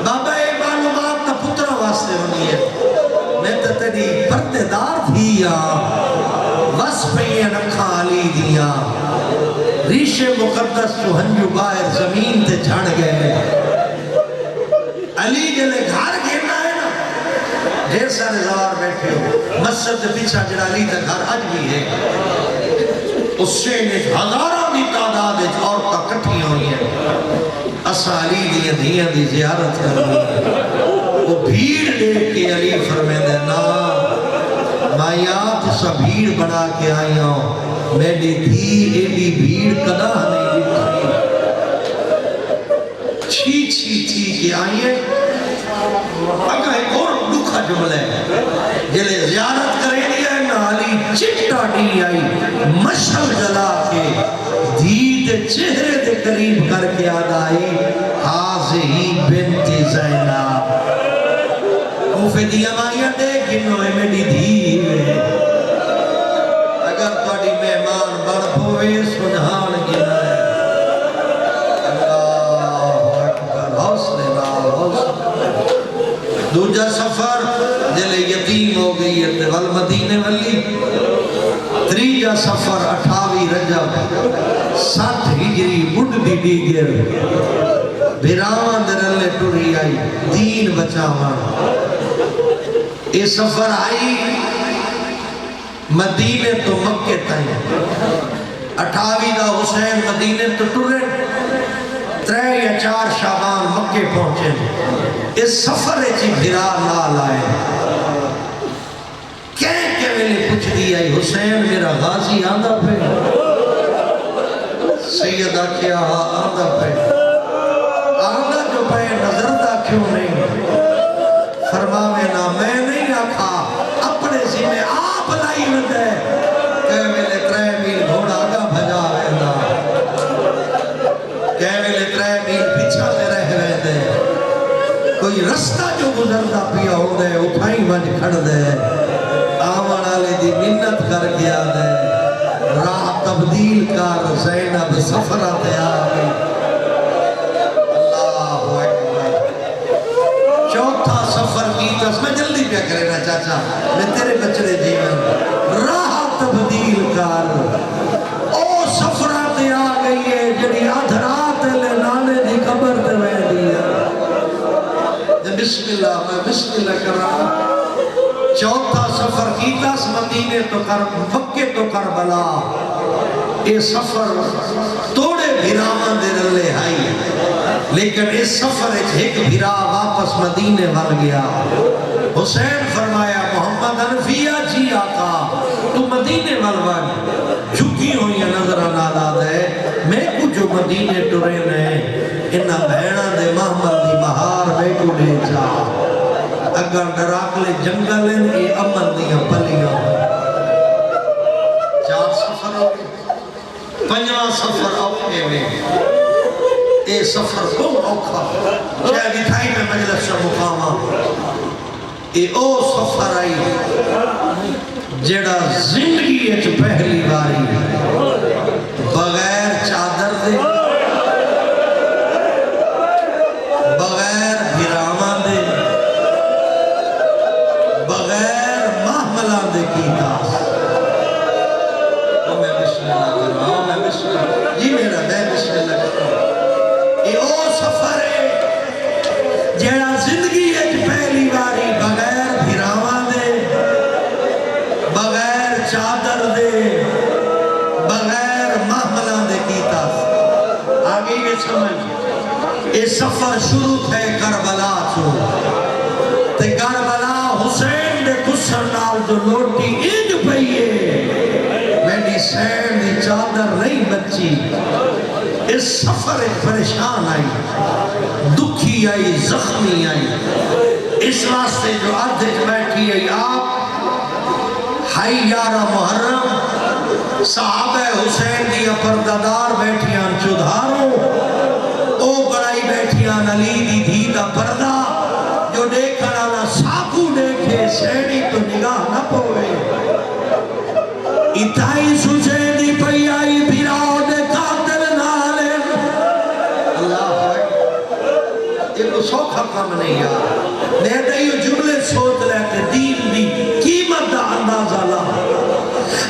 بابا ایک معلومات تا پترہ واسطے ہونی ہے میں تو تیری پردے دار تھیا وس پہیے نکھا علی دیا ریشے مقدس جو ہنجو باہر زمین تے جھڑ گئے علی جلے گھر گھرنا ہے نا ڈھیر سارے زوار بیٹھے ہو مسجد پیچھا جڑا علی تا گھر اج بھی ہے اس سے ہزاروں دی تعداد عورتاں کٹھی ہوئی ہیں اسا علی دیا دیا دی زیارت کرنی وہ بھیڑ دیکھ کے علی فرمیندے نا میں آپ سا بھیڑ بنا کے آئی ہوں میری دھی ایڈی بھیڑ کدا نہیں دیکھی چھی چھی چھی کے آئی ہیں اگر ایک اور دکھا جملہ ہے جلے زیارت کریں گے علی چٹا ڈی آئی مشہر جلا کے دید چہرے دے قریب کر کے آدائی حاضی بنت زینب کوفے دیا مائیاں دے گنوے میری دھیر اگر توڑی مہمان بڑھ ہوئے سنہان گنا ہے اللہ اکبر حوصلے نال حوصلے دوجہ سفر جلے یتیم ہو گئی ہے والمدینے والی تریجہ سفر 28 رجب 60 ہجری بڑھ دی دیگر بیراوان درلے ٹوری آئی دین بچاوان یہ سفر آئی مدینے تو مکہ تائیں 28 دا حسین مدینے تو ٹورے 3 یا 4 شعبان مکہ پہنچے اس سفر چی بھرا لال آئے کہیں کہ میں پوچھ دیا حسین میرا غازی آندہ پہ سیدہ کیا آندہ پہ آندہ جو پہ نظر دا کیوں نہیں فرماوے نا میں نہیں آکھا اپنے ذمہ آپ لائی ودے کہ میلے 3 میل گھوڑا آگا بھجا ویندہ کہ میلے 3 میل پیچھا سے رہ ویندے کوئی رستہ جو گزردا پیا ہو دے اٹھائی وج کھڑ دے آمن آلے دی منت کر گیا دے راہ تبدیل کر زینب سفرات آگئی اللہ اکبر چوتھا سفر کی تس میں جلدی پیا کرے نا چاچا میں تیرے بچڑے جیون راہ تبدیل کر او سفرات آگئی ہے جنی آدھرات لے نانے دی قبر دے میں دیا بسم اللہ میں بسم اللہ کر رہا چوتھا سفر کیتا اس مدینے تو مکے تو کربلا یہ سفر توڑے بھرامان دے رلے آئی لیکن اس سفر ایک بھرا واپس مدینے بن گیا حسین فرمایا محمد انفیہ جی آقا تو مدینے بن جھکی ہوئی نظر نالا دے میں کو جو مدینے ٹرے نے انہا بہنہ دے محمد دی بہار میں کو لے جا اگر ڈراکلے جنگلیں اے امن دیا پلیاں 4 سفر ہو گئے 5واں سفر اوکے میں اے سفر کم اوکھا شاید اتھائی میں مجلس سے مقامہ اے او سفر آئی جڑا زندگی اچھ پہلی باری بغیر چادر دے بغیر بھرامان دے بغیر محملان دے کی تاس میں بسم اللہ کر رہا ہوں میں بسم اللہ یہ میرا میں بسم اللہ کر رہا ہوں یہ او سفر ہے جیڑا زندگی ایک پہلی باری بغیر بھرامان دے بغیر چادر دے بغیر محملان دے کی تاس آگے یہ سمجھ یہ سفر شروع تھے کربلا چھو تے کربلا حسین دے کسر نال جو لوٹی انج پئیے میری سین دی چادر نہیں بچی اس سفر ایک پریشان آئی دکھی آئی زخمی آئی اس واسطے جو ادھج بیٹھی آئی آپ ہائی 11 محرم صحابہ حسین دیا پردادار بیٹھیاں چودھاروں او بڑائی بیٹھیاں علی دی دھی دا پردہ جو دیکھنا نہ ساکو دیکھے سینی تو نگاہ نہ پوئے اتائی سوچے دی پئی آئی بھراؤ دے قاتل نالے اللہ یہ کو سوکھا کم نہیں یار میں دائیو جملے سوچ لیتے دین دی قیمت دا اندازہ لا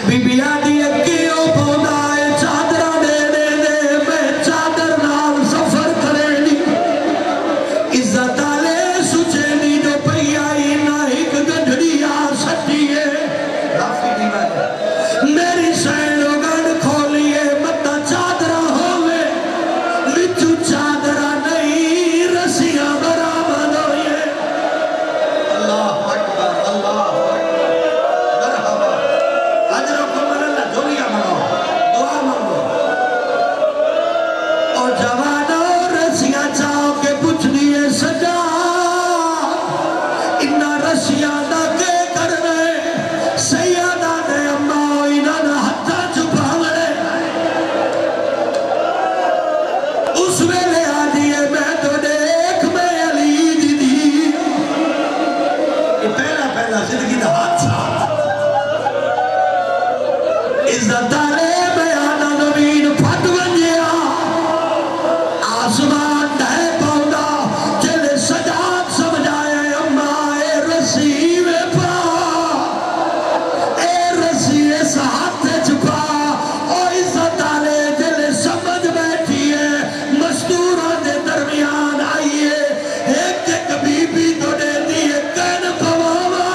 بی بی آدھی اکیو پودائے چادرہ دے دے دے میں چادر نال سفر کرے دی عزت آلے سوچے دی جو پئی آئی نہ ایک گنڈڑی آ سکتی ہے رافی دی بات میری سینو گن کھولیے مطا چادرہ ہوئے لچو چادرہ نہیں رسیاں برآمد ہوئے اللہ اکبر اللہ اکبر مرحبا اجرکم اللہ جولیاں منو دعا منو اور جوانوں رسیاں چاہو کے پوچھ دیئے سجا انہا رسیاں دا کے کرنے سیادہ دے اماں انہا نہ ہتھا چھپاوڑے اس ویلے آدھیے میں تو دیکھ میں علی دی دی یہ پہلا زندگی دا حادثہ عزت دارے بیانہ نبین پھٹ ونجیا آسمان دے پودا جلے سجاد سمجھائے اماں اے رسی میں پا اے رسی اس ہاتھ چھپا او عزت دارے جلے سمجھ بیٹھی ہے مستورہ دے درمیان آئیے ایک بی بی تو دے دیئے کن پواوا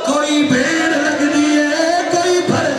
کوئی بھیڑ لگ دیئے کوئی بھر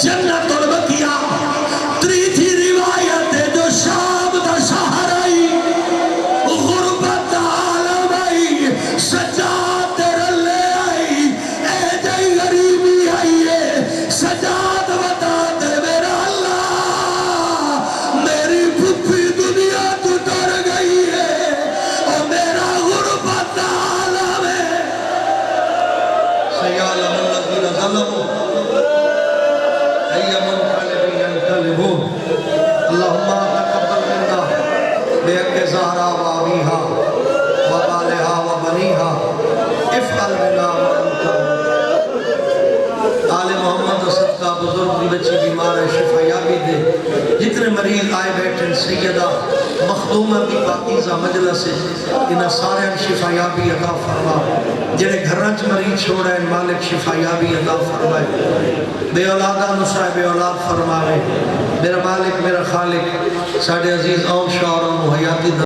جنت البقیہ تریتھی روایت ہے جو شام دا شہر آئی غربت عالم آئی سجاد رلے آئی اے جائی غریبی آئی ہے سجاد بتا دے میرا اللہ میری پھپھی دنیا تو ڈر گئی ہے اور میرا غربت عالم ہے سیالم الذین ظلموا أي منقلب ينقلبون اللهم تقبل منا بحق زهرا وأبيها وبالها وبنيها افعل بنا وأنت آل محمد صدقہ بزرگ کی بچی بیمار ہے شفا یابی دے جتنے مریض آئے بیٹھے سیدہ مخدومہ کی پاکیزہ مجلس ہے انہاں سارے شفا یابی عطا فرما جنہیں گھرانچ مریض چھوڑا ہے مالک شفا یابی عطا فرمائے بے اولادہ نصائب بے اولاد فرمائے میرا مالک میرا خالق ساڑھے عزیز اور شاعروں حیاتی